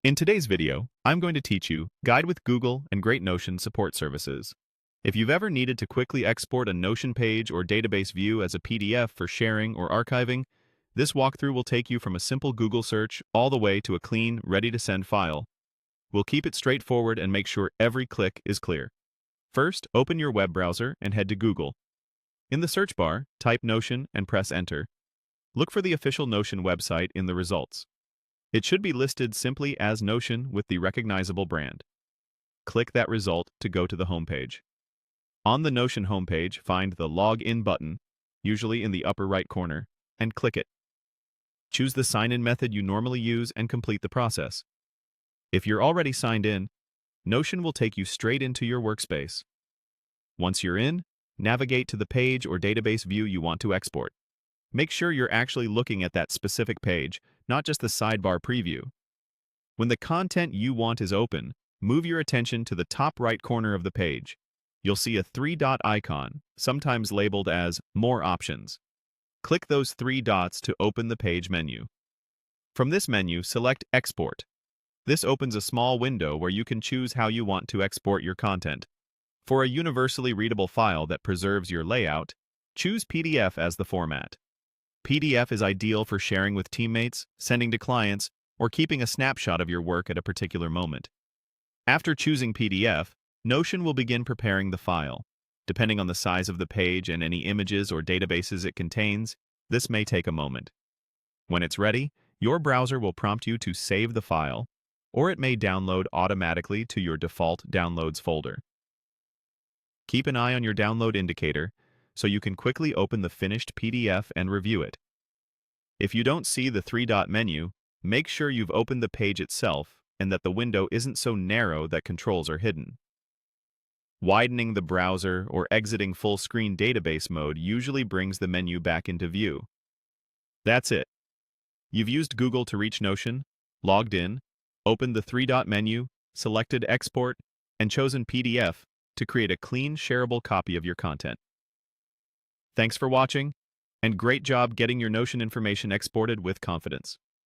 In today's video, I'm going to teach you Guide with Google and Great Notion support services. If you've ever needed to quickly export a Notion page or database view as a PDF for sharing or archiving, this walkthrough will take you from a simple Google search all the way to a clean, ready-to-send file. We'll keep it straightforward and make sure every click is clear. First, open your web browser and head to Google. In the search bar, type Notion and press Enter. Look for the official Notion website in the results. It should be listed simply as Notion with the recognizable brand. Click that result to go to the homepage. On the Notion homepage, find the Login button, usually in the upper right corner, and click it. Choose the sign-in method you normally use and complete the process. If you're already signed in, Notion will take you straight into your workspace. Once you're in, navigate to the page or database view you want to export. Make sure you're actually looking at that specific page, not just the sidebar preview. When the content you want is open, move your attention to the top right corner of the page. You'll see a three-dot icon, sometimes labeled as More Options. Click those three dots to open the page menu. From this menu, select Export. This opens a small window where you can choose how you want to export your content. For a universally readable file that preserves your layout, choose PDF as the format. PDF is ideal for sharing with teammates, sending to clients, or keeping a snapshot of your work at a particular moment. After choosing PDF, Notion will begin preparing the file. Depending on the size of the page and any images or databases it contains, this may take a moment. When it's ready, your browser will prompt you to save the file, or it may download automatically to your default Downloads folder. Keep an eye on your download indicator so you can quickly open the finished PDF and review it. If you don't see the three-dot menu, make sure you've opened the page itself and that the window isn't so narrow that controls are hidden. Widening the browser or exiting full-screen database mode usually brings the menu back into view. That's it. You've used Google to reach Notion, logged in, opened the three-dot menu, selected Export, and chosen PDF to create a clean, shareable copy of your content. Thanks for watching, and great job getting your Notion information exported with confidence.